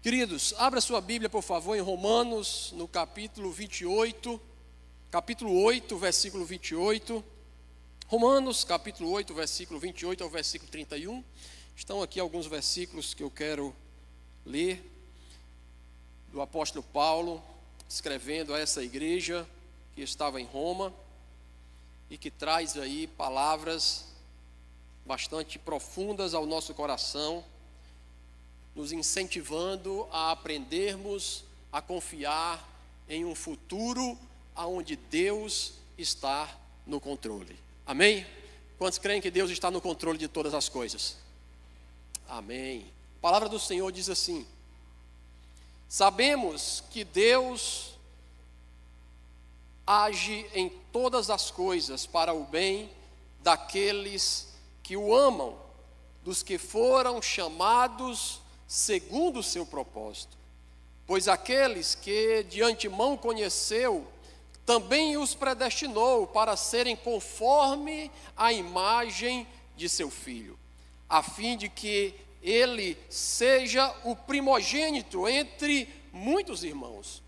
Queridos, abra sua Bíblia, por favor, em Romanos, no capítulo 8, versículo 28. Romanos, capítulo 8, versículo 28 ao versículo 31. Estão aqui alguns versículos que eu quero ler, do apóstolo Paulo, escrevendo a essa igreja que estava em Roma, e que traz aí palavras bastante profundas ao nosso coração, nos incentivando a aprendermos a confiar em um futuro onde Deus está no controle. Amém? Quantos creem que Deus está no controle de todas as coisas? Amém. A palavra do Senhor diz assim: sabemos que Deus age em todas as coisas para o bem daqueles que o amam, dos que foram chamados segundo o seu propósito. Pois aqueles que de antemão conheceu, também os predestinou para serem conforme a imagem de seu Filho, a fim de que ele seja o primogênito entre muitos irmãos.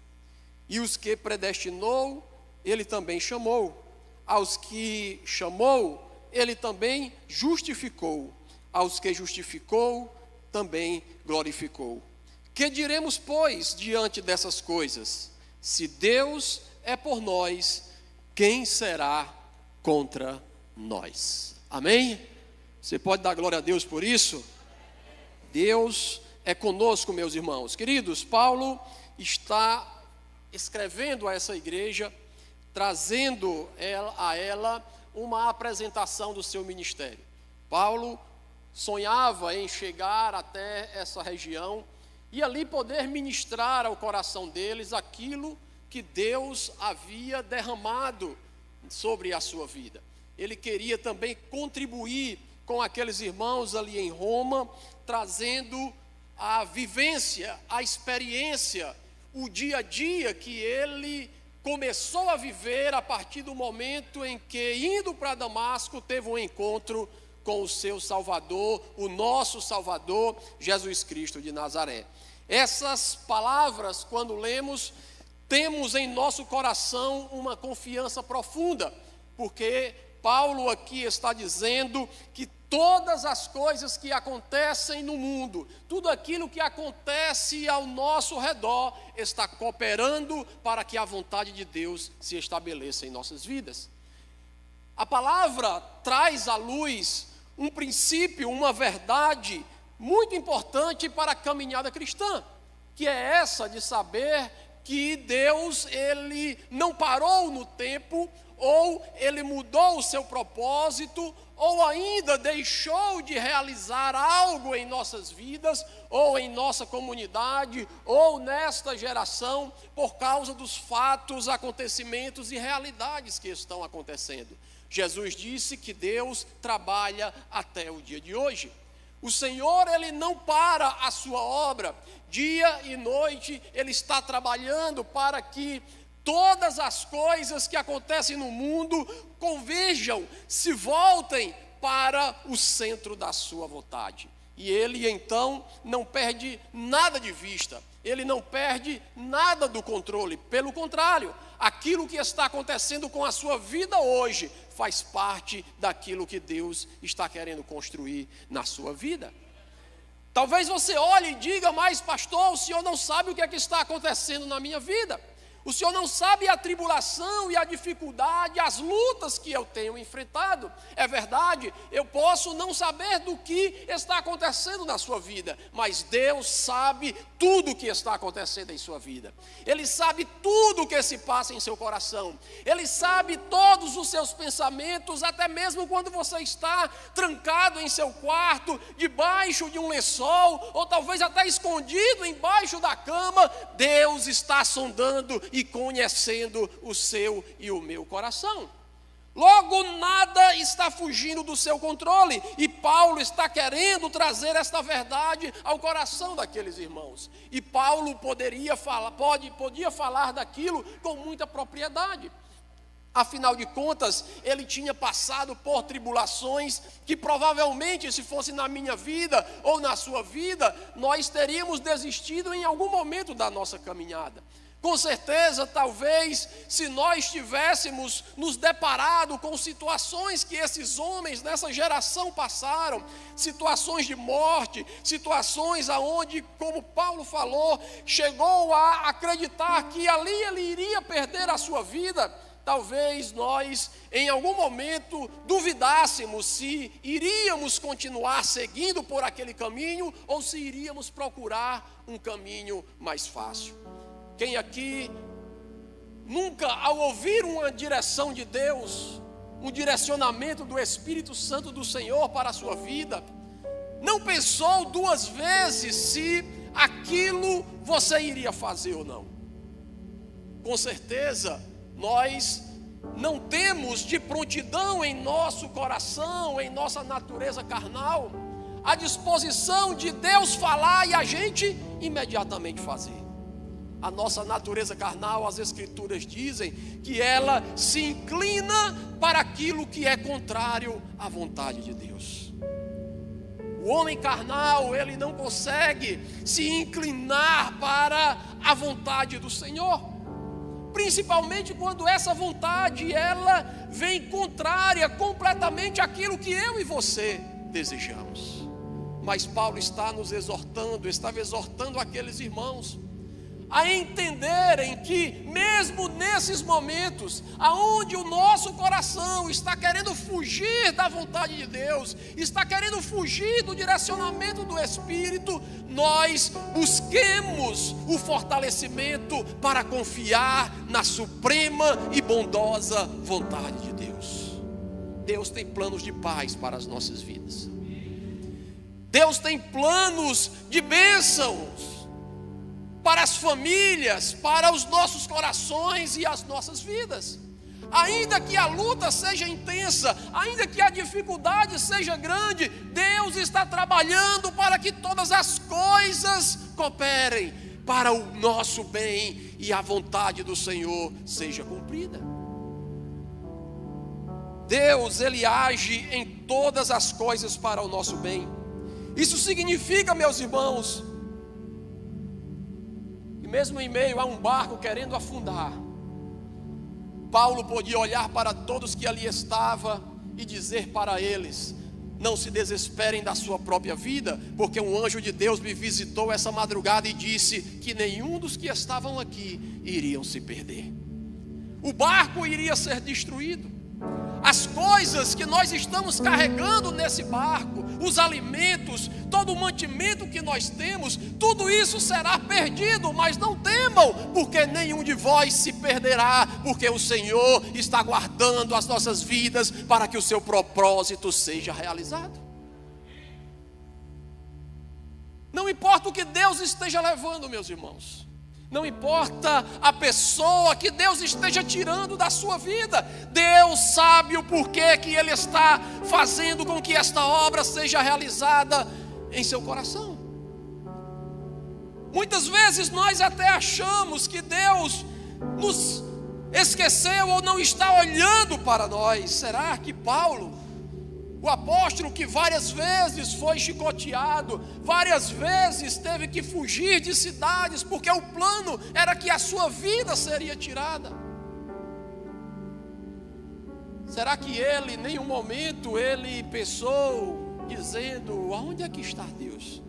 E os que predestinou, ele também chamou. Aos que chamou, ele também justificou. Aos que justificou, também glorificou. Que diremos, pois, diante dessas coisas? Se Deus é por nós, quem será contra nós? Amém? Você pode dar glória a Deus por isso? Deus é conosco, meus irmãos. Queridos, Paulo está escrevendo a essa igreja, trazendo a ela uma apresentação do seu ministério. Paulo sonhava em chegar até essa região e ali poder ministrar ao coração deles aquilo que Deus havia derramado sobre a sua vida. Ele queria também contribuir com aqueles irmãos ali em Roma, trazendo a vivência, a experiência, o dia a dia que ele começou a viver a partir do momento em que, indo para Damasco, teve um encontro com o seu Salvador, o nosso Salvador, Jesus Cristo de Nazaré. Essas palavras, quando lemos, temos em nosso coração uma confiança profunda, porque Paulo aqui está dizendo que todas as coisas que acontecem no mundo, tudo aquilo que acontece ao nosso redor, está cooperando para que a vontade de Deus se estabeleça em nossas vidas. A palavra traz à luz um princípio, uma verdade muito importante para a caminhada cristã, que é essa de saber que Deus, ele não parou no tempo, ou ele mudou o seu propósito, ou ainda deixou de realizar algo em nossas vidas, ou em nossa comunidade, ou nesta geração, por causa dos fatos, acontecimentos e realidades que estão acontecendo. Jesus disse que Deus trabalha até o dia de hoje. O Senhor, ele não para a sua obra, dia e noite ele está trabalhando para que todas as coisas que acontecem no mundo converjam, se voltem para o centro da sua vontade. E ele então não perde nada de vista, ele não perde nada do controle, pelo contrário, aquilo que está acontecendo com a sua vida hoje faz parte daquilo que Deus está querendo construir na sua vida. Talvez você olhe e diga: mas pastor, o senhor não sabe o que é que está acontecendo na minha vida. O senhor não sabe a tribulação e a dificuldade, as lutas que eu tenho enfrentado. É verdade, eu posso não saber do que está acontecendo na sua vida, mas Deus sabe tudo o que está acontecendo em sua vida. Ele sabe tudo o que se passa em seu coração. Ele sabe todos os seus pensamentos, até mesmo quando você está trancado em seu quarto, debaixo de um lençol, ou talvez até escondido embaixo da cama. Deus está sondando e conhecendo o seu e o meu coração. Logo, nada está fugindo do seu controle, e Paulo está querendo trazer esta verdade ao coração daqueles irmãos. E Paulo podia falar daquilo com muita propriedade. Afinal de contas, ele tinha passado por tribulações que provavelmente, se fosse na minha vida ou na sua vida, nós teríamos desistido em algum momento da nossa caminhada. Com certeza, talvez, se nós tivéssemos nos deparado com situações que esses homens nessa geração passaram, situações de morte, situações aonde, como Paulo falou, chegou a acreditar que ali ele iria perder a sua vida, talvez nós, em algum momento, duvidássemos se iríamos continuar seguindo por aquele caminho ou se iríamos procurar um caminho mais fácil. Quem aqui nunca, ao ouvir uma direção de Deus, um direcionamento do Espírito Santo do Senhor para a sua vida, não pensou duas vezes se aquilo você iria fazer ou não? Com certeza, nós não temos de prontidão em nosso coração, em nossa natureza carnal, a disposição de Deus falar e a gente imediatamente fazer. A nossa natureza carnal, as Escrituras dizem que ela se inclina para aquilo que é contrário à vontade de Deus. O homem carnal, ele não consegue se inclinar para a vontade do Senhor, principalmente quando essa vontade, ela vem contrária completamente àquilo que eu e você desejamos. Mas Paulo estava exortando aqueles irmãos a entenderem que mesmo nesses momentos, aonde o nosso coração está querendo fugir da vontade de Deus, está querendo fugir do direcionamento do Espírito, nós busquemos o fortalecimento para confiar na suprema e bondosa vontade de Deus. Deus tem planos de paz para as nossas vidas. Deus tem planos de bênçãos para as famílias, para os nossos corações e as nossas vidas. Ainda que a luta seja intensa, ainda que a dificuldade seja grande, Deus está trabalhando para que todas as coisas cooperem para o nosso bem e a vontade do Senhor seja cumprida. Deus, Ele age em todas as coisas para o nosso bem. Isso significa, meus irmãos, mesmo em meio a um barco querendo afundar, Paulo podia olhar para todos que ali estavam e dizer para eles: não se desesperem da sua própria vida, porque um anjo de Deus me visitou essa madrugada e disse que nenhum dos que estavam aqui iriam se perder. O barco iria ser destruído. As coisas que nós estamos carregando nesse barco, os alimentos, todo o mantimento que nós temos, tudo isso será perdido, mas não temam, porque nenhum de vós se perderá, porque o Senhor está guardando as nossas vidas para que o seu propósito seja realizado. Não importa o que Deus esteja levando, meus irmãos. Não importa a pessoa que Deus esteja tirando da sua vida, Deus sabe o porquê que Ele está fazendo com que esta obra seja realizada em seu coração. Muitas vezes nós até achamos que Deus nos esqueceu ou não está olhando para nós. Será que Paulo, o apóstolo que várias vezes foi chicoteado, várias vezes teve que fugir de cidades, porque o plano era que a sua vida seria tirada, será que ele, em nenhum momento, ele pensou, dizendo: aonde é que está Deus?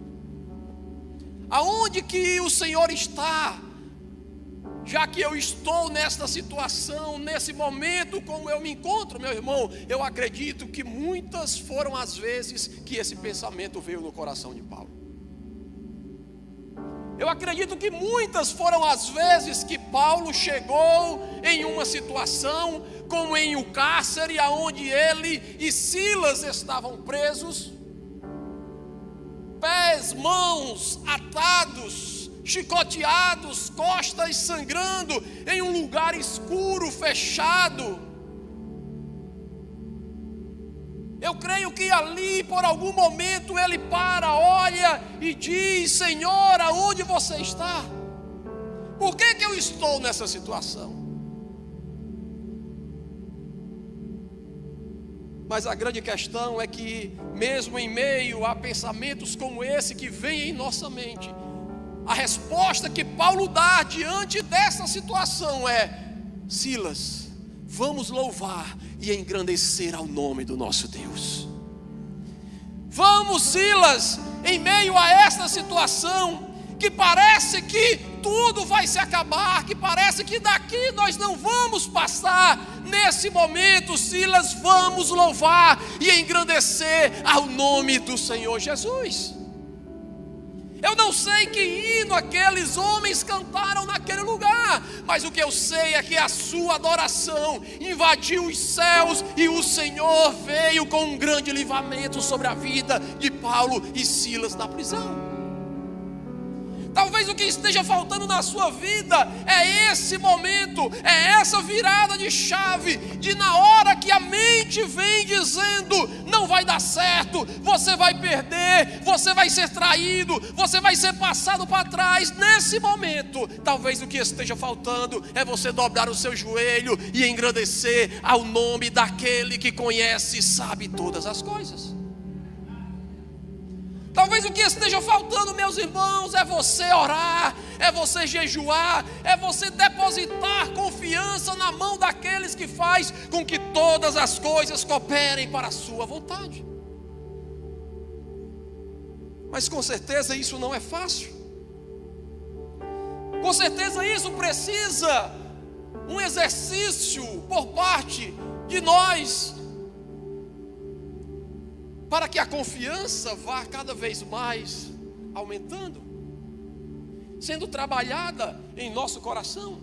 Aonde que o Senhor está? Já que eu estou nesta situação, nesse momento como eu me encontro, meu irmão, eu acredito que muitas foram as vezes que esse pensamento veio no coração de Paulo. Eu acredito que muitas foram as vezes que Paulo chegou em uma situação, como em um cárcere, onde ele e Silas estavam presos, pés, mãos atados, chicoteados, costas sangrando, em um lugar escuro, fechado. Eu creio que ali, por algum momento, ele para, olha e diz: Senhor, aonde você está? Por que eu estou nessa situação? Mas a grande questão é que, mesmo em meio a pensamentos como esse que vem em nossa mente, a resposta que Paulo dá diante dessa situação é: Silas, vamos louvar e engrandecer ao nome do nosso Deus. Vamos, Silas, em meio a esta situação, que parece que tudo vai se acabar, que parece que daqui nós não vamos passar, nesse momento, Silas, vamos louvar e engrandecer ao nome do Senhor Jesus. Eu não sei que hino aqueles homens cantaram naquele lugar, mas o que eu sei é que a sua adoração invadiu os céus e o Senhor veio com um grande livramento sobre a vida de Paulo e Silas na prisão. Talvez o que esteja faltando na sua vida é esse momento, é essa virada de chave, de na hora que a mente vem dizendo: não vai dar certo, você vai perder, você vai ser traído, você vai ser passado para trás. Nesse momento, talvez o que esteja faltando é você dobrar o seu joelho e engrandecer ao nome daquele que conhece e sabe todas as coisas. Talvez o que esteja faltando, meus irmãos, é você orar, é você jejuar, é você depositar confiança na mão daqueles que faz com que todas as coisas cooperem para a sua vontade. Mas com certeza isso não é fácil. Com certeza isso precisa um exercício por parte de nós, para que a confiança vá cada vez mais aumentando, sendo trabalhada em nosso coração.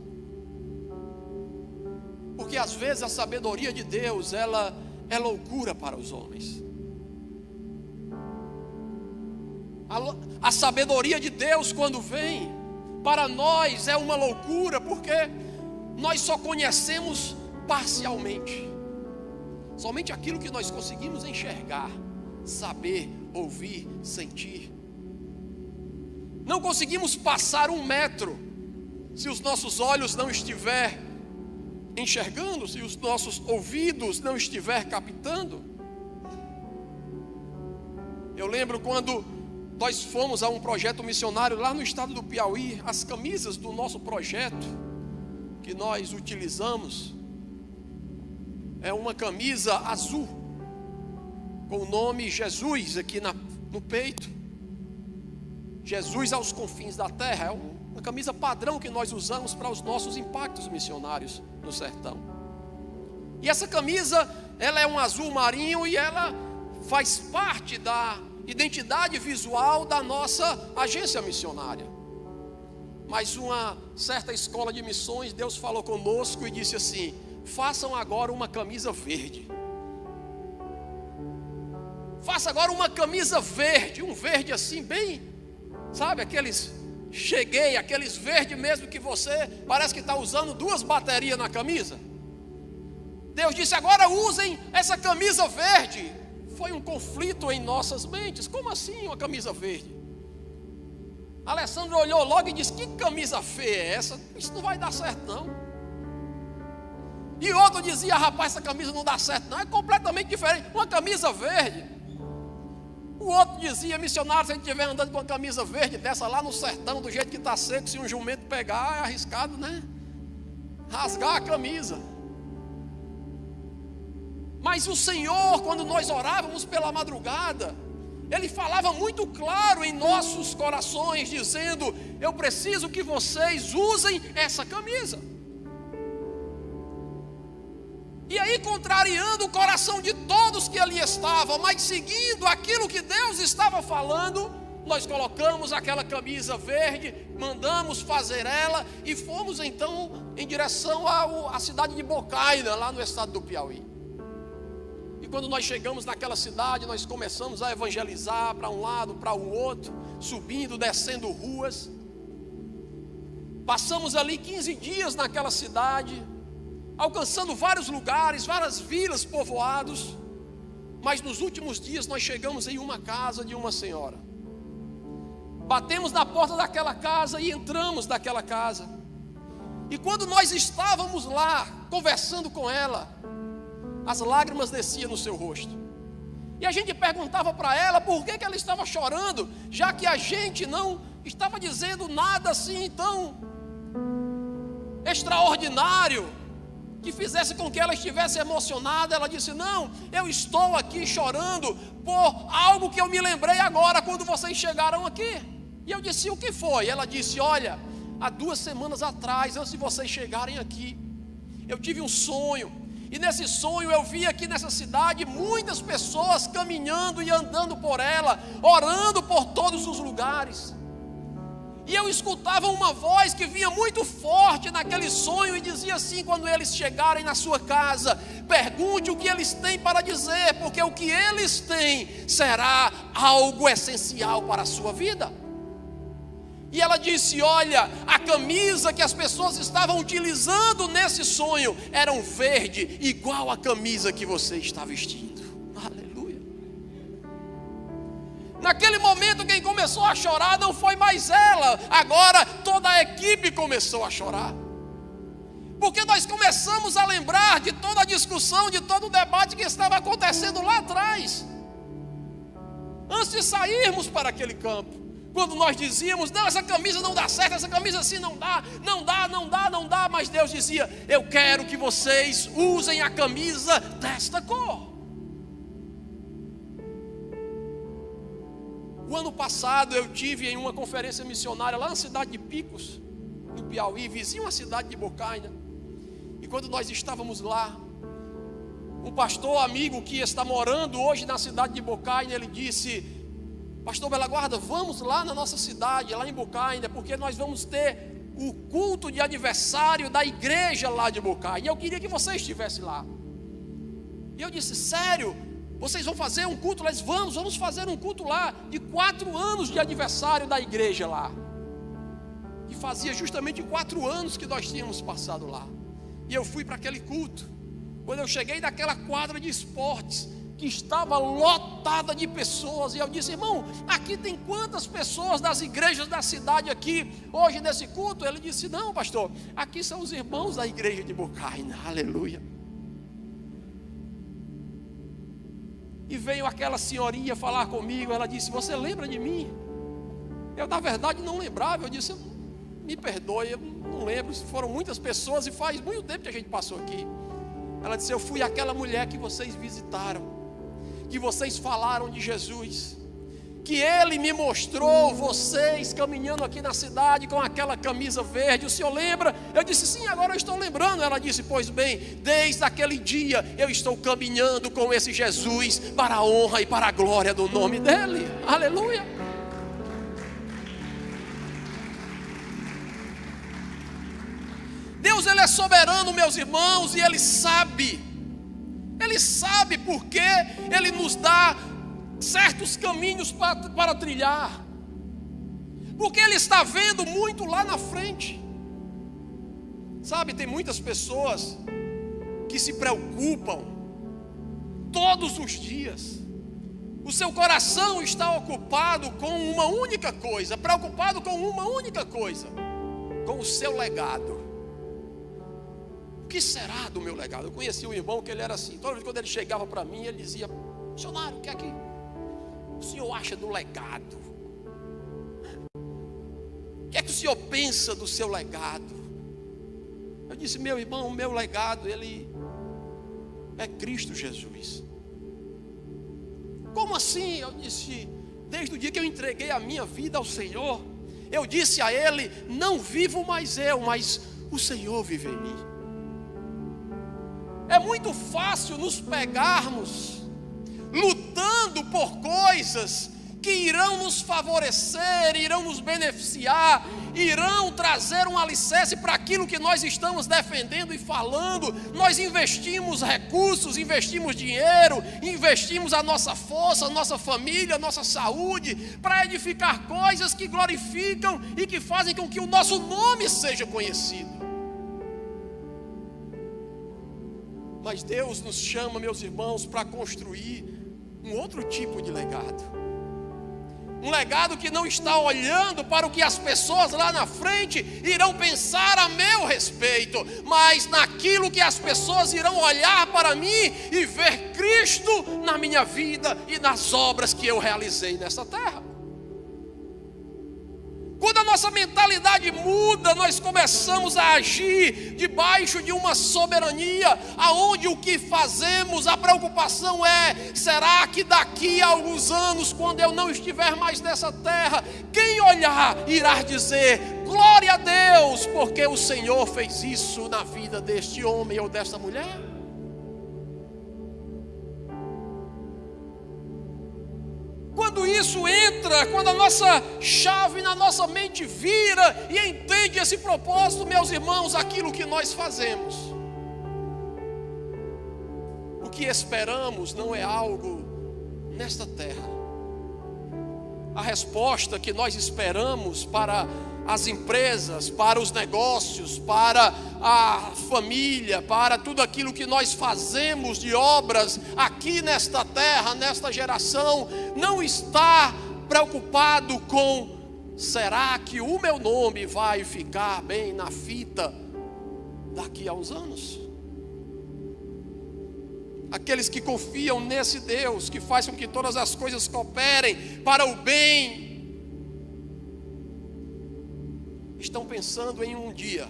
Porque às vezes a sabedoria de Deus, ela é loucura para os homens. A sabedoria de Deus, quando vem, para nós é uma loucura, porque nós só conhecemos parcialmente. Somente aquilo que nós conseguimos enxergar, saber, ouvir, sentir. Não conseguimos passar 1 metro se os nossos olhos não estiver enxergando, se os nossos ouvidos não estiver captando. Eu lembro quando nós fomos a um projeto missionário lá no estado do Piauí, as camisas do nosso projeto que nós utilizamos é uma camisa azul com o nome Jesus aqui no peito. Jesus aos confins da terra. É uma camisa padrão que nós usamos para os nossos impactos missionários no sertão. E essa camisa, ela é um azul marinho e ela faz parte da identidade visual da nossa agência missionária. Mas uma certa escola de missões, Deus falou conosco e disse assim: façam agora uma camisa verde. Faça agora uma camisa verde, um verde assim bem, sabe, aqueles verde mesmo que você parece que está usando 2 baterias na camisa. Deus disse: agora usem essa camisa verde. Foi um conflito em nossas mentes. Como assim uma camisa verde? Alessandro olhou logo e disse: que camisa feia é essa? Isso não vai dar certo não. E outro dizia: rapaz, essa camisa não dá certo não, é completamente diferente, uma camisa verde. O outro dizia: missionário, se a gente estiver andando com uma camisa verde dessa lá no sertão, do jeito que está seco, se um jumento pegar, é arriscado, né? Rasgar a camisa. Mas o Senhor, quando nós orávamos pela madrugada, Ele falava muito claro em nossos corações, dizendo: eu preciso que vocês usem essa camisa. E aí, contrariando o coração de todos que ali estavam, mas seguindo aquilo que Deus estava falando, nós colocamos aquela camisa verde, mandamos fazer ela e fomos então em direção à cidade de Bocaina, lá no estado do Piauí. E quando nós chegamos naquela cidade, nós começamos a evangelizar para um lado, para o outro, subindo, descendo ruas. Passamos ali 15 dias naquela cidade, alcançando vários lugares, várias vilas, povoados. Mas nos últimos dias nós chegamos em uma casa de uma senhora. Batemos na porta daquela casa e entramos naquela casa. E quando nós estávamos lá conversando com ela, as lágrimas desciam no seu rosto. E a gente perguntava para ela por que ela estava chorando, já que a gente não estava dizendo nada assim tão extraordinário, que fizesse com que ela estivesse emocionada. Ela disse: não, eu estou aqui chorando por algo que eu me lembrei agora quando vocês chegaram aqui. E eu disse: o que foi? Ela disse: olha, há 2 semanas atrás, antes de vocês chegarem aqui, eu tive um sonho, e nesse sonho eu vi aqui nessa cidade muitas pessoas caminhando e andando por ela, orando por todos os lugares. E eu escutava uma voz que vinha muito forte naquele sonho e dizia assim: quando eles chegarem na sua casa, pergunte o que eles têm para dizer, porque o que eles têm será algo essencial para a sua vida. E ela disse: olha, a camisa que as pessoas estavam utilizando nesse sonho era um verde, igual a camisa que você está vestindo. Aleluia. Naquele momento quem começou a chorar não foi mais ela, agora toda a equipe começou a chorar. Porque nós começamos a lembrar de toda a discussão, de todo o debate que estava acontecendo lá atrás, antes de sairmos para aquele campo. Quando nós dizíamos: não, essa camisa não dá certo, essa camisa assim não dá, mas Deus dizia: eu quero que vocês usem a camisa desta cor. O ano passado eu tive em uma conferência missionária lá na cidade de Picos, no Piauí, vizinho à cidade de Bocaina. E quando nós estávamos lá, um pastor amigo que está morando hoje na cidade de Bocaina, ele disse: pastor Bela Guarda, vamos lá na nossa cidade, lá em Bocaina, porque nós vamos ter o culto de aniversário da igreja lá de Bocaina, e eu queria que você estivesse lá. E eu disse: sério? Vocês vão fazer um culto lá? Vamos fazer um culto lá, de 4 anos de aniversário da igreja lá. E fazia justamente 4 anos que nós tínhamos passado lá. E eu fui para aquele culto. Quando eu cheguei naquela quadra de esportes, que estava lotada de pessoas, e eu disse: irmão, aqui tem quantas pessoas das igrejas da cidade aqui hoje nesse culto? Ele disse: não, pastor, aqui são os irmãos da igreja de Bocaina. Aleluia. E veio aquela senhorinha falar comigo. Ela disse: você lembra de mim? Eu na verdade não lembrava. Eu disse: me perdoe, eu não lembro, foram muitas pessoas e faz muito tempo que a gente passou aqui. Ela disse: eu fui aquela mulher que vocês visitaram, que vocês falaram de Jesus, que Ele me mostrou vocês caminhando aqui na cidade com aquela camisa verde. O senhor lembra? Eu disse: sim, agora eu estou lembrando. Ela disse: pois bem, desde aquele dia eu estou caminhando com esse Jesus para a honra e para a glória do nome dEle. Aleluia. Deus, Ele é soberano, meus irmãos, e Ele sabe porque Ele nos dá certos caminhos para trilhar, porque Ele está vendo muito lá na frente. Sabe, tem muitas pessoas que se preocupam todos os dias, o seu coração está ocupado com uma única coisa, preocupado com uma única coisa, com o seu legado. O que será do meu legado? Eu conheci um irmão que ele era assim, toda vez quando ele chegava para mim, ele dizia: missionário, o que é que o senhor acha do legado? O que é que o senhor pensa do seu legado? Eu disse: meu irmão, o meu legado, ele é Cristo Jesus. Como assim? Eu disse: desde o dia que eu entreguei a minha vida ao Senhor, eu disse a Ele: não vivo mais eu, mas o Senhor vive em mim. É muito fácil nos pegarmos lutando por coisas que irão nos favorecer, irão nos beneficiar, irão trazer um alicerce para aquilo que nós estamos defendendo e falando. Nós investimos recursos, investimos dinheiro, investimos a nossa força, a nossa família, a nossa saúde, para edificar coisas que glorificam e que fazem com que o nosso nome seja conhecido. Mas Deus nos chama, meus irmãos, para construir um outro tipo de legado. Um legado que não está olhando para o que as pessoas lá na frente irão pensar a meu respeito, mas naquilo que as pessoas irão olhar para mim e ver Cristo na minha vida e nas obras que eu realizei nessa terra. Quando a nossa mentalidade muda, nós começamos a agir debaixo de uma soberania, aonde o que fazemos, a preocupação é: será que daqui a alguns anos, quando eu não estiver mais nessa terra, quem olhar irá dizer: glória a Deus, porque o Senhor fez isso na vida deste homem ou desta mulher? Quando isso entra, quando a nossa chave na nossa mente vira e entende esse propósito, meus irmãos, aquilo que nós fazemos, o que esperamos não é algo nesta terra. A resposta que nós esperamos para as empresas, para os negócios, para a família, para tudo aquilo que nós fazemos de obras aqui nesta terra, nesta geração, não está preocupado com: será que o meu nome vai ficar bem na fita daqui a uns anos? Aqueles que confiam nesse Deus, que faz com que todas as coisas cooperem para o bem, estão pensando em um dia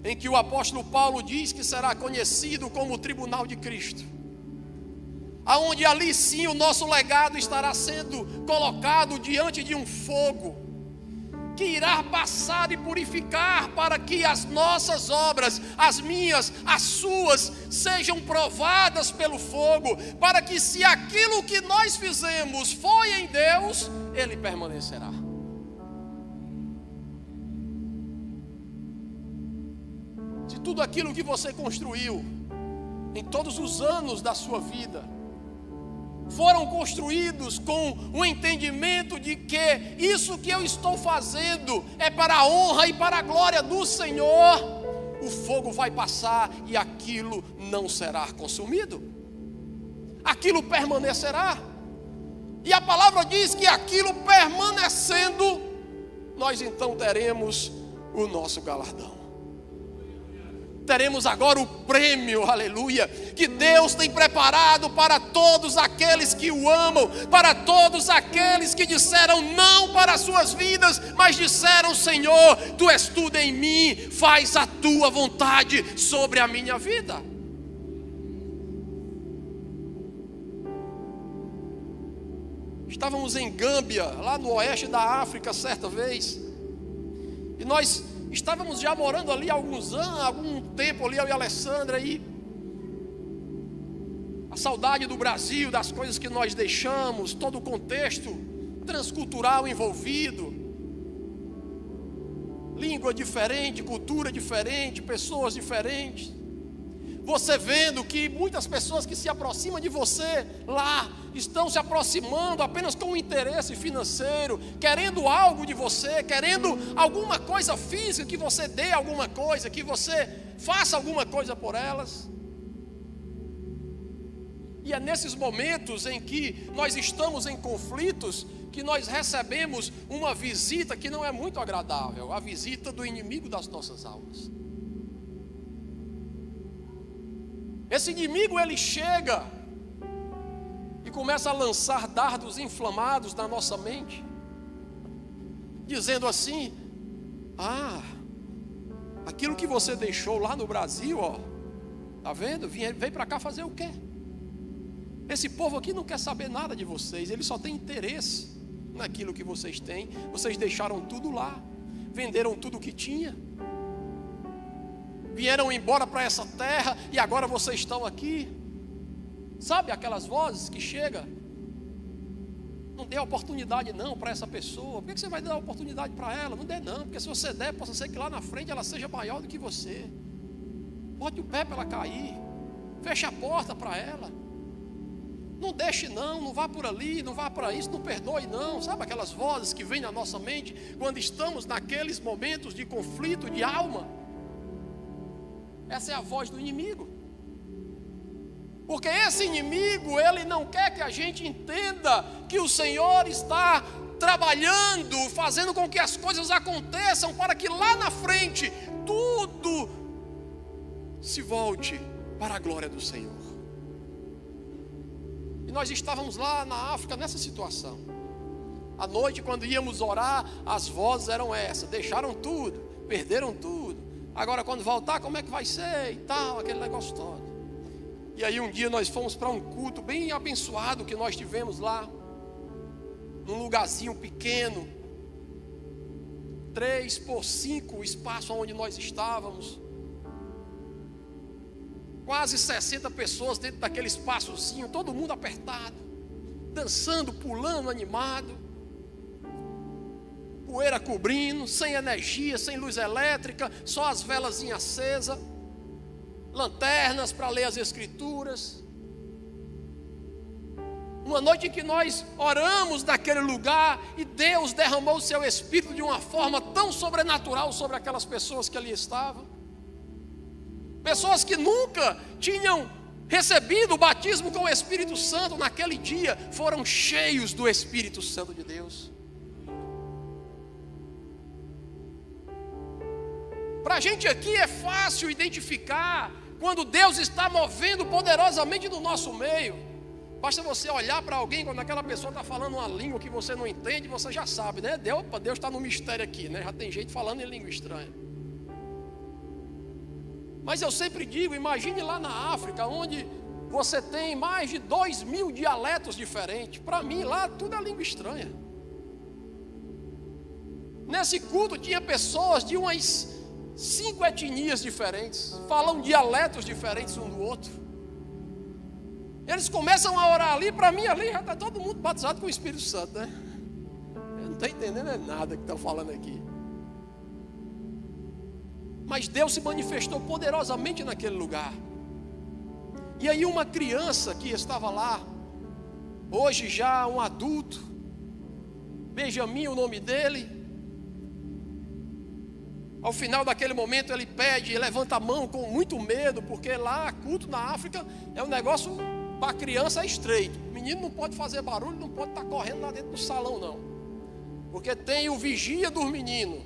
em que o apóstolo Paulo diz que será conhecido como o tribunal de Cristo, aonde ali sim o nosso legado estará sendo colocado diante de um fogo que irá passar e purificar, para que as nossas obras, as minhas, as suas, sejam provadas pelo fogo, para que, se aquilo que nós fizemos foi em Deus, Ele permanecerá. Se tudo aquilo que você construiu em todos os anos da sua vida foram construídos com o entendimento de que isso que eu estou fazendo é para a honra e para a glória do Senhor, o fogo vai passar e aquilo não será consumido, aquilo permanecerá. E a palavra diz que aquilo permanecendo, nós então teremos o nosso galardão. Teremos agora o prêmio, aleluia, que Deus tem preparado para todos aqueles que o amam, para todos aqueles que disseram não para as suas vidas, mas disseram: Senhor, Tu és tudo em mim, faz a Tua vontade sobre a minha vida. Estávamos em Gâmbia, lá no oeste da África, certa vez, e nós estávamos já morando ali há alguns anos, algum tempo ali, eu e a Alessandra, e a saudade do Brasil, das coisas que nós deixamos, todo o contexto transcultural envolvido, língua diferente, cultura diferente, pessoas diferentes. Você vendo que muitas pessoas que se aproximam de você lá estão se aproximando apenas com um interesse financeiro, querendo algo de você, querendo alguma coisa física, que você dê alguma coisa, que você faça alguma coisa por elas. E é nesses momentos em que nós estamos em conflitos que nós recebemos uma visita que não é muito agradável, a visita do inimigo das nossas almas. Esse inimigo, ele chega e começa a lançar dardos inflamados na nossa mente, dizendo assim: aquilo que você deixou lá no Brasil, ó, tá vendo? Veio para cá fazer o quê? Esse povo aqui não quer saber nada de vocês, ele só tem interesse naquilo que vocês têm. Vocês deixaram tudo lá, venderam tudo o que tinha, vieram embora para essa terra e agora vocês estão aqui. Sabe aquelas vozes que chegam? Não dê oportunidade não para essa pessoa. Por que você vai dar oportunidade para ela? Não dê não, porque se você der, possa ser que lá na frente ela seja maior do que você. Bote o pé para ela cair, feche a porta para ela. Não deixe não, não vá por ali, não vá para isso, não perdoe não. Sabe aquelas vozes que vêm na nossa mente quando estamos naqueles momentos de conflito de alma? Essa é a voz do inimigo. Porque esse inimigo, ele não quer que a gente entenda que o Senhor está trabalhando, fazendo com que as coisas aconteçam, para que lá na frente, tudo se volte para a glória do Senhor. E nós estávamos lá na África nessa situação. À noite, quando íamos orar, as vozes eram essas: deixaram tudo, perderam tudo. Agora quando voltar, como é que vai ser? E tal, aquele negócio todo. E aí um dia nós fomos para um culto bem abençoado que nós tivemos lá, num lugarzinho pequeno, 3x5 o espaço onde nós estávamos. Quase 60 pessoas dentro daquele espaçozinho, todo mundo apertado, dançando, pulando, animado, poeira cobrindo, sem energia, sem luz elétrica, só as velazinhas acesas, lanternas para ler as escrituras. Uma noite em que nós oramos naquele lugar e Deus derramou o seu Espírito de uma forma tão sobrenatural sobre aquelas pessoas que ali estavam. Pessoas que nunca tinham recebido o batismo com o Espírito Santo, naquele dia foram cheios do Espírito Santo de Deus. Para a gente aqui é fácil identificar quando Deus está movendo poderosamente no nosso meio. Basta você olhar para alguém, quando aquela pessoa está falando uma língua que você não entende, você já sabe, né? Deus está no mistério aqui, né? Já tem gente falando em língua estranha. Mas eu sempre digo, imagine lá na África, onde você tem mais de 2.000 dialetos diferentes. Para mim lá tudo é língua estranha. Nesse culto tinha pessoas de umas 5 etnias diferentes, falam dialetos diferentes um do outro. Eles começam a orar ali, para mim ali já está todo mundo batizado com o Espírito Santo, né? Eu não estou entendendo nada que estão falando aqui. Mas Deus se manifestou poderosamente naquele lugar. E aí uma criança que estava lá, hoje já um adulto, Benjamin o nome dele, ao final daquele momento ele pede, levanta a mão com muito medo, porque lá culto na África é um negócio para a criança estreito. O menino não pode fazer barulho, não pode estar correndo lá dentro do salão não. Porque tem o vigia dos meninos,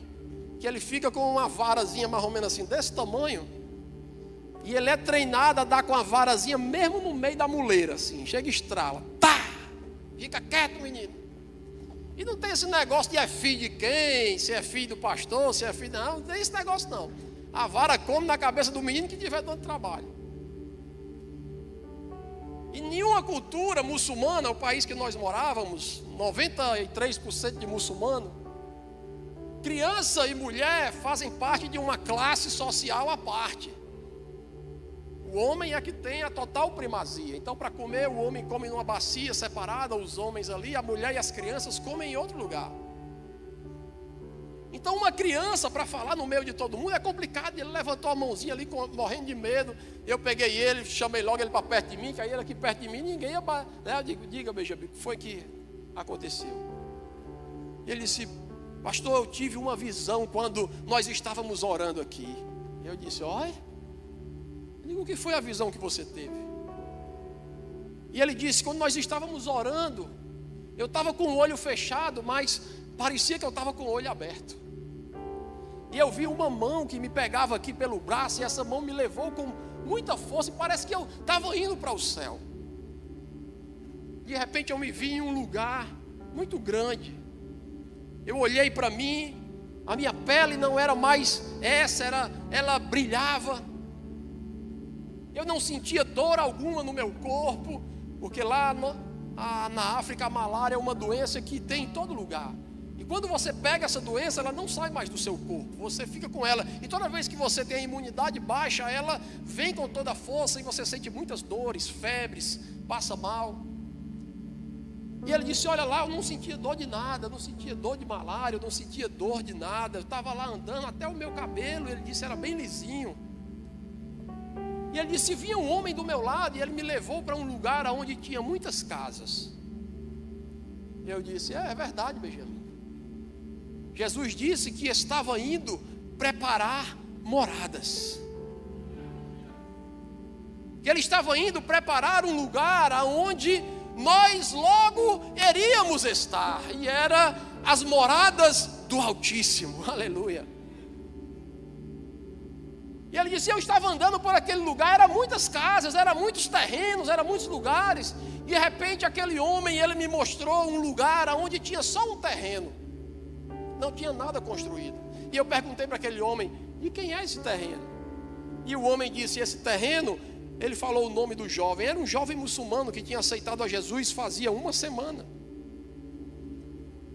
que ele fica com uma varazinha mais ou menos assim, desse tamanho, e ele é treinado a dar com a varazinha mesmo no meio da muleira, assim, chega e estrala, tá, fica quieto menino. E não tem esse negócio de é filho de quem, se é filho do pastor, se é filho, não tem esse negócio não. A vara come na cabeça do menino que tiver dando trabalho. Em nenhuma cultura muçulmana, o país que nós morávamos, 93% de muçulmano, criança e mulher fazem parte de uma classe social à parte. O homem é que tem a total primazia. Então, para comer, o homem come numa bacia separada, os homens ali, a mulher e as crianças comem em outro lugar. Então, uma criança, para falar no meio de todo mundo, é complicado. Ele levantou a mãozinha ali, morrendo de medo. Eu peguei ele, chamei logo ele para perto de mim, que aí ele aqui perto de mim, ninguém ia... Né? Eu digo, diga, Benjamin, o que foi que aconteceu? Ele disse, pastor, eu tive uma visão quando nós estávamos orando aqui. Eu disse, olha... Digo, o que foi a visão que você teve? E ele disse, quando nós estávamos orando, eu estava com o olho fechado, mas parecia que eu estava com o olho aberto. E eu vi uma mão que me pegava aqui pelo braço, e essa mão me levou com muita força, e parece que eu estava indo para o céu. De repente eu me vi em um lugar muito grande. Eu olhei para mim, a minha pele não era mais essa, ela brilhava. Eu não sentia dor alguma no meu corpo, porque lá na África a malária é uma doença que tem em todo lugar. E quando você pega essa doença, ela não sai mais do seu corpo, você fica com ela. E toda vez que você tem a imunidade baixa, ela vem com toda a força e você sente muitas dores, febres, passa mal. E ele disse, olha lá, eu não sentia dor de nada, eu não sentia dor de malária, eu não sentia dor de nada. Eu estava lá andando, até o meu cabelo, ele disse, era bem lisinho. E ele disse, vinha um homem do meu lado e ele me levou para um lugar onde tinha muitas casas. Eu disse, é verdade, Benjamin. Jesus disse que estava indo preparar moradas. que ele estava indo preparar um lugar aonde nós logo iríamos estar, e era as moradas do Altíssimo, aleluia. E ele disse: eu estava andando por aquele lugar, eram muitas casas, eram muitos terrenos, eram muitos lugares. De repente aquele homem, ele me mostrou um lugar onde tinha só um terreno, não tinha nada construído. E eu perguntei para aquele homem: de quem é esse terreno? E o homem disse: esse terreno, ele falou o nome do jovem, era um jovem muçulmano que tinha aceitado a Jesus fazia uma semana.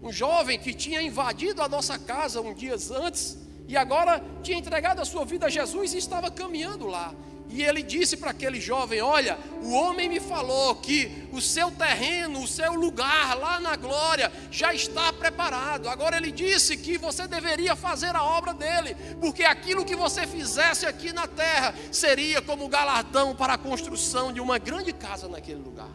Um jovem que tinha invadido a nossa casa um dia antes, e agora tinha entregado a sua vida a Jesus e estava caminhando lá. E ele disse para aquele jovem: olha, o homem me falou que o seu terreno, o seu lugar lá na glória já está preparado. Agora ele disse que você deveria fazer a obra dele, porque aquilo que você fizesse aqui na terra seria como galardão para a construção de uma grande casa naquele lugar.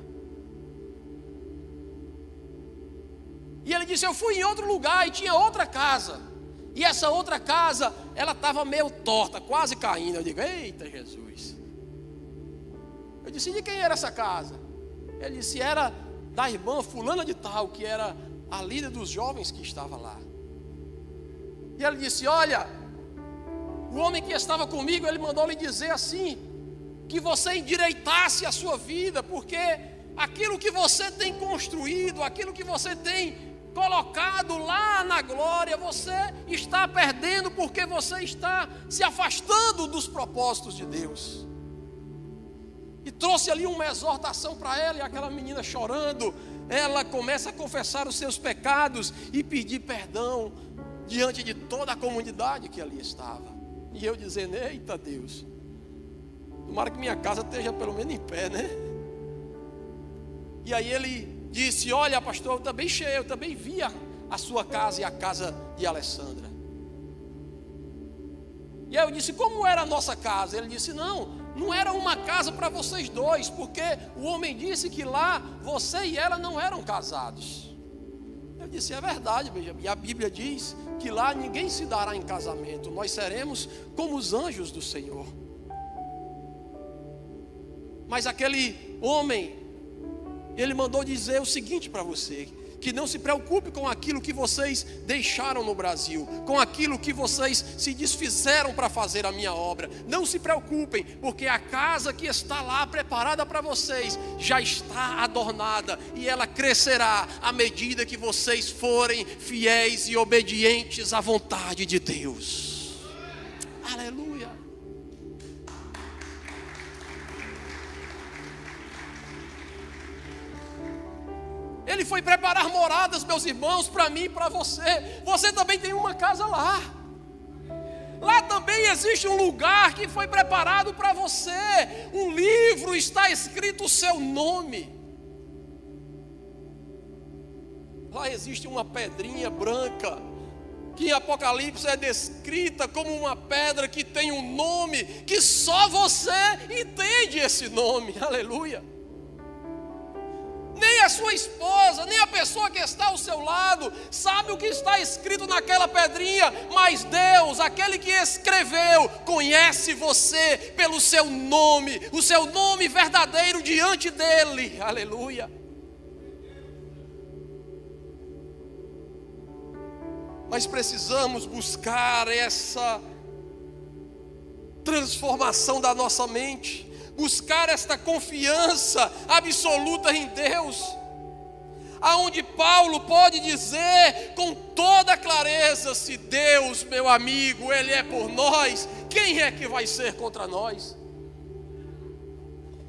E ele disse: eu fui em outro lugar e tinha outra casa, e essa outra casa, ela estava meio torta, quase caindo. Eu digo: eita Jesus. Eu disse: de quem era essa casa? Ele disse: era da irmã fulana de tal, que era a líder dos jovens que estava lá. E ele disse: olha, o homem que estava comigo, ele mandou lhe dizer assim, que você endireitasse a sua vida, porque aquilo que você tem construído, aquilo que você tem colocado lá na glória, você está perdendo, porque você está se afastando dos propósitos de Deus. E trouxe ali uma exortação para ela, e aquela menina chorando, ela começa a confessar os seus pecados e pedir perdão diante de toda a comunidade que ali estava. E eu dizendo: eita Deus, tomara que minha casa esteja pelo menos em pé, né? E aí ele disse: olha pastor, eu também vi a sua casa e a casa de Alessandra. E aí eu disse: como era a nossa casa? Ele disse: não era uma casa para vocês dois, porque o homem disse que lá você e ela não eram casados. Eu disse: é verdade, Benjamin, a Bíblia diz que lá ninguém se dará em casamento, nós seremos como os anjos do Senhor. Mas aquele homem, ele mandou dizer o seguinte para você: que não se preocupe com aquilo que vocês deixaram no Brasil, com aquilo que vocês se desfizeram para fazer a minha obra. Não se preocupem, porque a casa que está lá preparada para vocês já está adornada, e ela crescerá à medida que vocês forem fiéis e obedientes à vontade de Deus. Aleluia. Ele foi preparar moradas, meus irmãos, para mim e para você. Você também tem uma casa lá. Lá também existe um lugar que foi preparado para você. Um livro, está escrito o seu nome. Lá existe uma pedrinha branca, que em Apocalipse é descrita como uma pedra que tem um nome, que só você entende esse nome. Aleluia. Nem a sua esposa, nem a pessoa que está ao seu lado sabe o que está escrito naquela pedrinha, mas Deus, aquele que escreveu, conhece você pelo seu nome, o seu nome verdadeiro diante dele. Aleluia. Mas precisamos buscar essa transformação da nossa mente, buscar esta confiança absoluta em Deus, aonde Paulo pode dizer com toda clareza: se Deus, meu amigo, Ele é por nós, quem é que vai ser contra nós?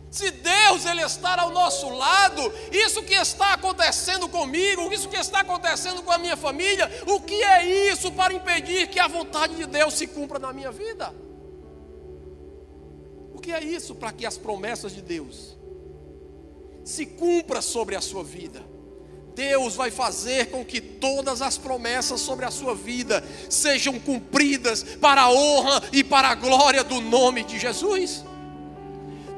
Se Deus, Ele está ao nosso lado, isso que está acontecendo comigo, isso que está acontecendo com a minha família, o que é isso para impedir que a vontade de Deus se cumpra na minha vida? O que é isso para que as promessas de Deus se cumpram sobre a sua vida? Deus vai fazer com que todas as promessas sobre a sua vida sejam cumpridas para a honra e para a glória do nome de Jesus.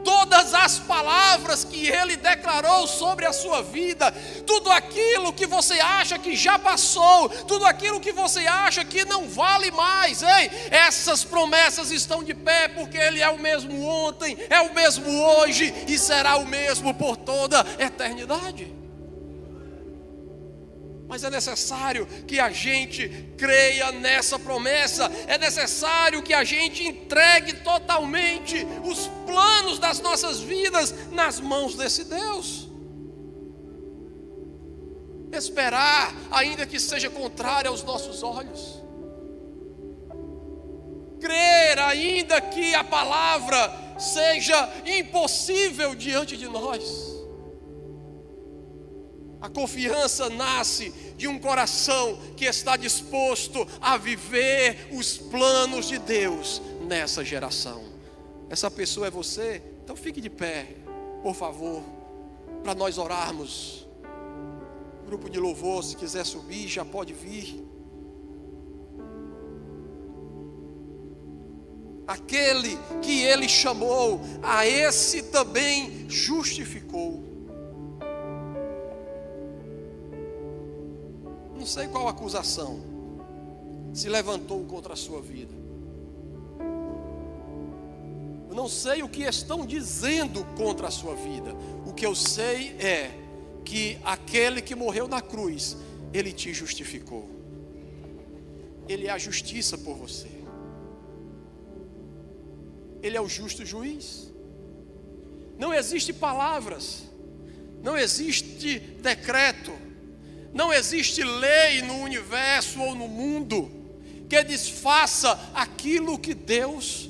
Todas todas as palavras que Ele declarou sobre a sua vida, tudo aquilo que você acha que já passou, tudo aquilo que você acha que não vale mais, ei, essas promessas estão de pé, porque Ele é o mesmo ontem, é o mesmo hoje e será o mesmo por toda a eternidade. Mas é necessário que a gente creia nessa promessa, é necessário que a gente entregue totalmente os planos das nossas vidas nas mãos desse Deus. Esperar, ainda que seja contrário aos nossos olhos. Crer, ainda que a palavra seja impossível diante de nós. A confiança nasce de um coração que está disposto a viver os planos de Deus nessa geração. Essa pessoa é você? Então fique de pé, por favor, para nós orarmos. Grupo de louvor, se quiser subir, já pode vir. Aquele que Ele chamou, a esse também justificou. Não sei qual acusação se levantou contra a sua vida. Eu não sei o que estão dizendo contra a sua vida. O que eu sei é que aquele que morreu na cruz, Ele te justificou. Ele é a justiça por você. Ele é o justo juiz. Não existe palavras, não existe decreto, não existe lei no universo ou no mundo que desfaça aquilo que Deus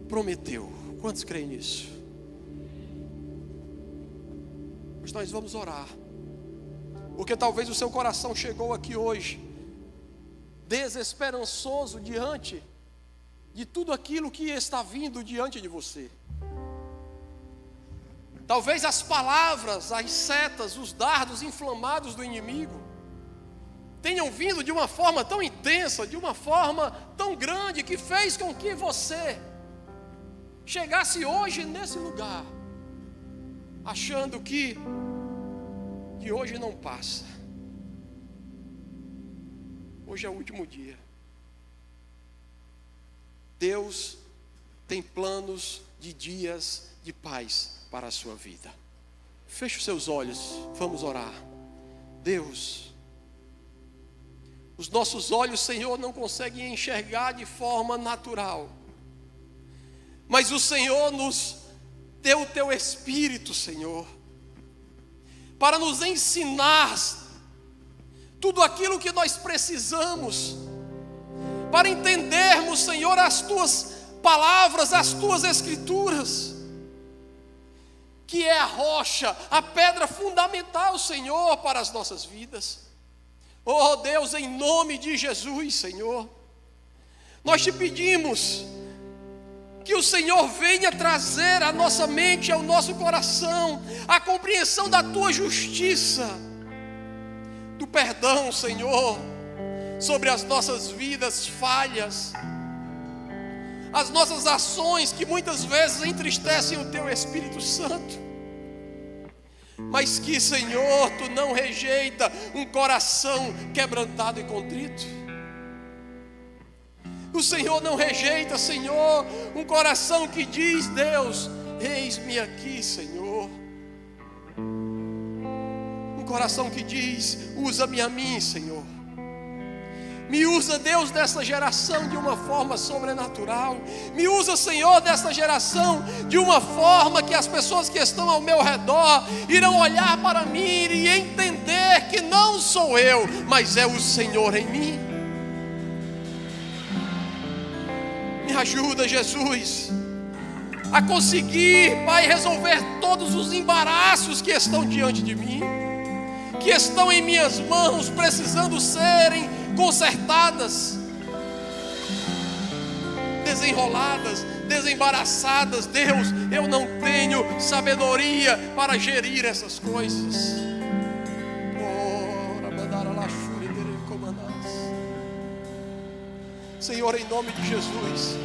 prometeu. Quantos creem nisso? Mas nós vamos orar, porque talvez o seu coração chegou aqui hoje desesperançoso diante de tudo aquilo que está vindo diante de você. Talvez as palavras, as setas, os dardos inflamados do inimigo tenham vindo de uma forma tão intensa, de uma forma tão grande, que fez com que você chegasse hoje nesse lugar, achando que hoje não passa. Hoje é o último dia. Deus tem planos de dias de paz para a sua vida. Feche os seus olhos, vamos orar. Deus, os nossos olhos, Senhor, não conseguem enxergar de forma natural, mas o Senhor nos deu o Teu Espírito, Senhor, para nos ensinar tudo aquilo que nós precisamos, para entendermos, Senhor, as Tuas palavras, as Tuas Escrituras, que é a rocha, a pedra fundamental, Senhor, para as nossas vidas. Oh Deus, em nome de Jesus, Senhor, nós te pedimos que o Senhor venha trazer à nossa mente, ao nosso coração, a compreensão da Tua justiça, do perdão, Senhor, sobre as nossas vidas falhas, as nossas ações que muitas vezes entristecem o Teu Espírito Santo, mas que, Senhor, Tu não rejeita um coração quebrantado e contrito. O Senhor não rejeita, Senhor, um coração que diz: Deus, eis-me aqui, Senhor. Um coração que diz: usa-me a mim, Senhor. Me usa, Deus, dessa geração de uma forma sobrenatural. Me usa, Senhor, dessa geração de uma forma que as pessoas que estão ao meu redor irão olhar para mim e entender que não sou eu, mas é o Senhor em mim. Me ajuda, Jesus, a conseguir, Pai, resolver todos os embaraços que estão diante de mim, que estão em minhas mãos, precisando serem consertadas, desenroladas, desembaraçadas. Deus, eu não tenho sabedoria para gerir essas coisas. Senhor, em nome de Jesus,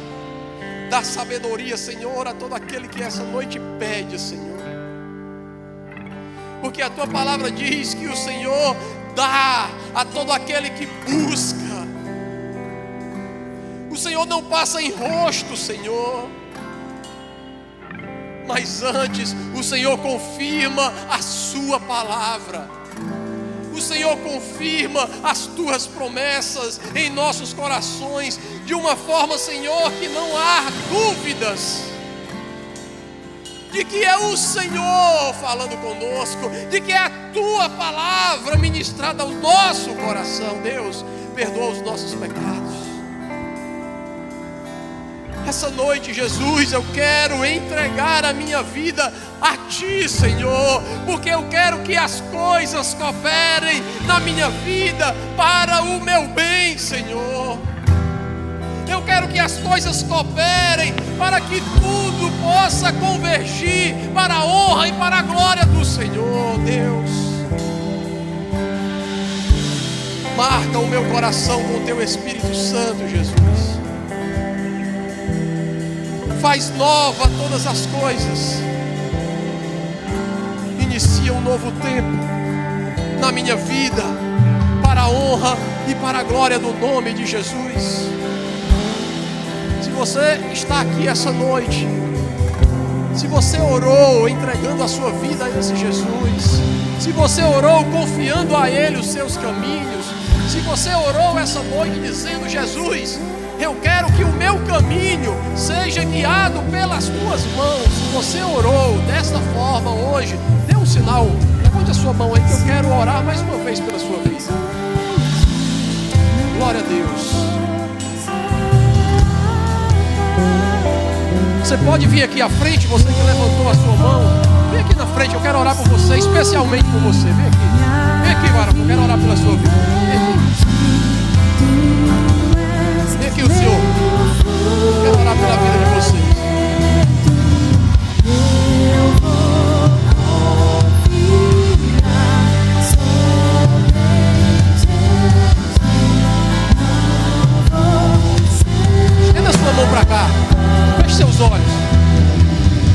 Dá sabedoria, Senhor, a todo aquele que essa noite pede, Senhor. Porque a tua palavra diz que o Senhor dá a todo aquele que busca. O Senhor não passa em rosto, Senhor, mas antes o Senhor confirma a sua palavra. O Senhor confirma as tuas promessas em nossos corações de uma forma, Senhor, que não há dúvidas de que é o Senhor falando conosco, de que é a tua palavra ministrada ao nosso coração. Deus, perdoa os nossos pecados. Essa noite, Jesus, eu quero entregar a minha vida a Ti, Senhor, porque eu quero que as coisas cooperem na minha vida para o meu bem, Senhor. Eu quero que as coisas cooperem para que tudo possa convergir para a honra e para a glória do Senhor, Deus. Marca o meu coração com o Teu Espírito Santo, Jesus. Faz nova todas as coisas. Inicia um novo tempo na minha vida, para a honra e para a glória do nome de Jesus. Se você está aqui essa noite, se você orou entregando a sua vida a esse Jesus, se você orou confiando a Ele os seus caminhos, se você orou essa noite dizendo: Jesus, eu quero que o meu caminho seja guiado pelas tuas mãos. Se você orou desta forma hoje, dê um sinal, levante a sua mão aí que eu quero orar mais uma vez pela sua vida. Glória a Deus. Você pode vir aqui à frente, você que levantou a sua mão. Vem aqui na frente, eu quero orar por você, especialmente por você. Vem aqui. Vem aqui, Mara, eu quero orar pela sua vida. Vem aqui. Vem aqui o Senhor. Eu quero orar pela vida de vocês. Estenda a sua mão para cá. Feche seus olhos.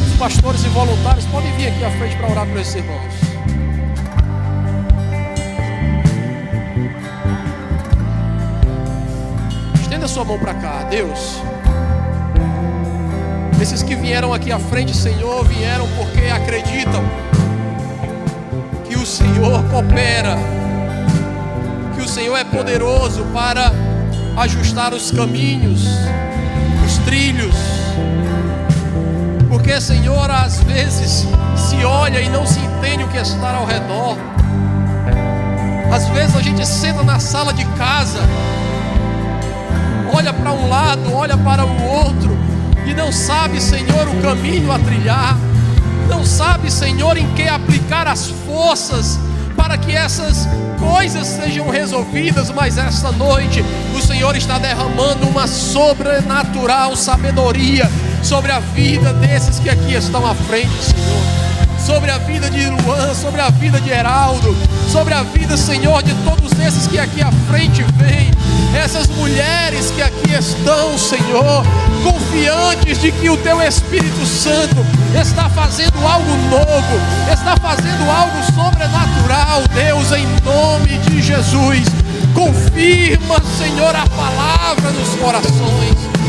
Os pastores e voluntários podem vir aqui à frente para orar por esses irmãos. Estenda a sua mão para cá, Deus. Esses que vieram aqui à frente, Senhor, vieram porque acreditam que o Senhor coopera, que o Senhor é poderoso para ajustar os caminhos, os trilhos. Porque, Senhor, às vezes se olha e não se entende o que está ao redor. Às vezes a gente senta na sala de casa, olha para um lado, olha para o outro e não sabe, Senhor, o caminho a trilhar. Não sabe, Senhor, em que aplicar as forças para que essas coisas sejam resolvidas. Mas esta noite o Senhor está derramando uma sobrenatural sabedoria sobre a vida desses que aqui estão à frente, Senhor. Sobre a vida de Luan, sobre a vida de Heraldo, sobre a vida, Senhor, de todos esses que aqui à frente vêm. Essas mulheres que aqui estão, Senhor, confiantes de que o Teu Espírito Santo está fazendo algo novo, está fazendo algo sobrenatural. Deus, em nome de Jesus, confirma, Senhor, a palavra nos corações.